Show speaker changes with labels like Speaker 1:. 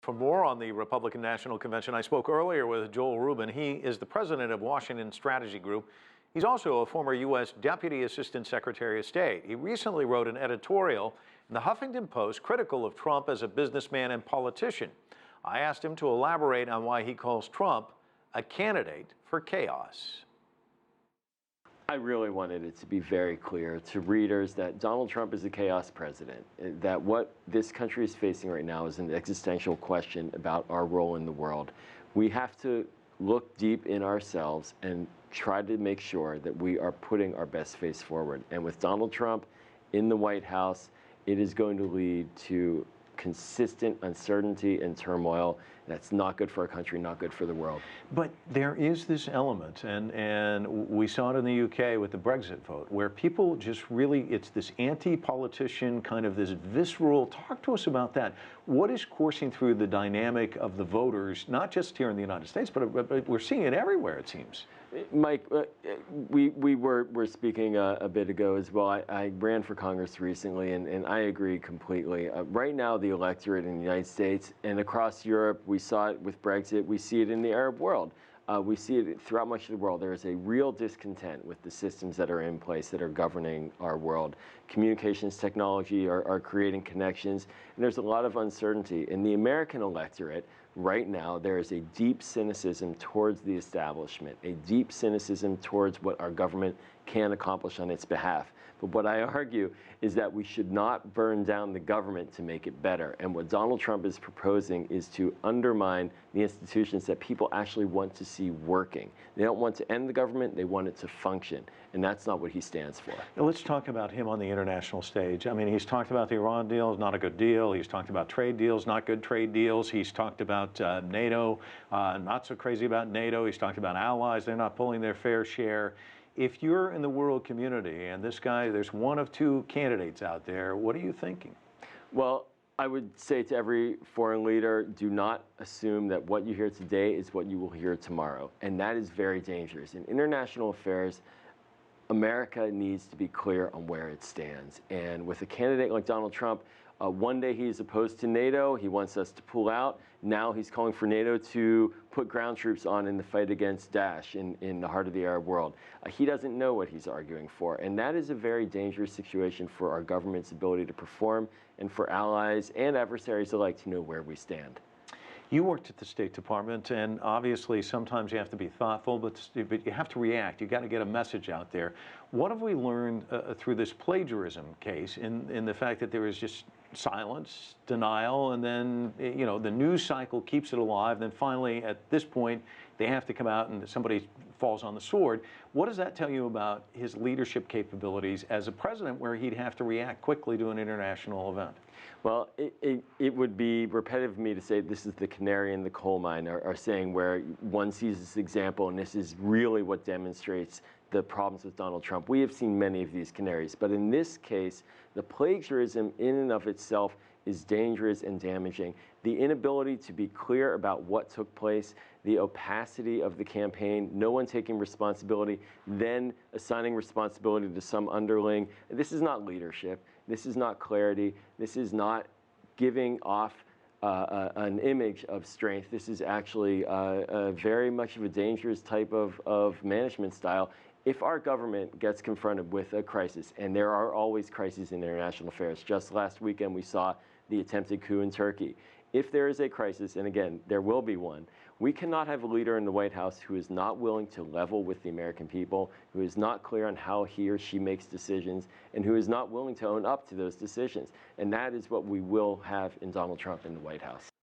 Speaker 1: For more on the Republican National Convention, I spoke earlier with Joel Rubin. He is the president of Washington Strategy Group. He's also a former U.S. Deputy Assistant Secretary of State. He recently wrote an editorial in the Huffington Post critical of Trump as a businessman and politician. I asked him to elaborate on why he calls Trump a candidate for chaos.
Speaker 2: I really wanted it to be very clear to readers that Donald Trump is a chaos president, that what this country is facing right now is an existential question about our role in the world. We have to look deep in ourselves and try to make sure that we are putting our best face forward. And with Donald Trump in the White House, it is going to lead to consistent uncertainty and turmoil. That's not good for our country, not good for the world.
Speaker 1: But there is this element, and we saw it in the UK with the Brexit vote, where people just really, it's this anti-politician kind of this visceral, talk to us about that. What is coursing through the dynamic of the voters, not just here in the United States, but we're seeing it everywhere, it seems.
Speaker 2: Mike, we were speaking a bit ago as well. I ran for Congress recently, and I agree completely. Right now, the electorate in the United States and across Europe, we saw it with Brexit, we see it in the Arab world. We see it throughout much of the world. There is a real discontent with the systems that are in place that are governing our world. Communications technology are creating connections, and there's a lot of uncertainty. In the American electorate, right now, there is a deep cynicism towards the establishment, a deep cynicism towards what our government can accomplish on its behalf. But what I argue is that we should not burn down the government to make it better. And what Donald Trump is proposing is to undermine the institutions that people actually want to see working. They don't want to end the government, they want it to function. And that's not what he stands for.
Speaker 1: Now, let's talk about him on the international stage. I mean, he's talked about the Iran deal, not a good deal. He's talked about trade deals, not good trade deals. He's talked about NATO, not so crazy about NATO. He's talked about allies, they're not pulling their fair share. If you're in the world community and this guy, there's one of two candidates out there, what are you thinking?
Speaker 2: Well, I would say to every foreign leader, do not assume that what you hear today is what you will hear tomorrow. And that is very dangerous. In international affairs, America needs to be clear on where it stands. And with a candidate like Donald Trump, one day he's opposed to NATO, he wants us to pull out. Now he's calling for NATO to put ground troops on in the fight against Daesh in the heart of the Arab world. He doesn't know what he's arguing for, and that is a very dangerous situation for our government's ability to perform and for allies and adversaries alike to know where we stand.
Speaker 1: You worked at the State Department, and obviously sometimes you have to be thoughtful, but you have to react. You got to get a message out there. What have we learned through this plagiarism case in the fact that there is just silence, denial, and then the news cycle keeps it alive. Then finally, at this point, they have to come out and somebody falls on the sword. What does that tell you about his leadership capabilities as a president, where he'd have to react quickly to an international event?
Speaker 2: Well, it would be repetitive of me to say this is the canary in the coal mine, or saying where one sees this example, and this is really what demonstrates the problems with Donald Trump. We have seen many of these canaries, but in this case, the plagiarism in and of itself is dangerous and damaging. The inability to be clear about what took place, the opacity of the campaign, no one taking responsibility, then assigning responsibility to some underling. This is not leadership. This is not clarity. This is not giving off an image of strength. This is actually very much of a dangerous type of management style. If our government gets confronted with a crisis, and there are always crises in international affairs, just last weekend we saw the attempted coup in Turkey. If there is a crisis, and again, there will be one, we cannot have a leader in the White House who is not willing to level with the American people, who is not clear on how he or she makes decisions, and who is not willing to own up to those decisions. And that is what we will have in Donald Trump in the White House.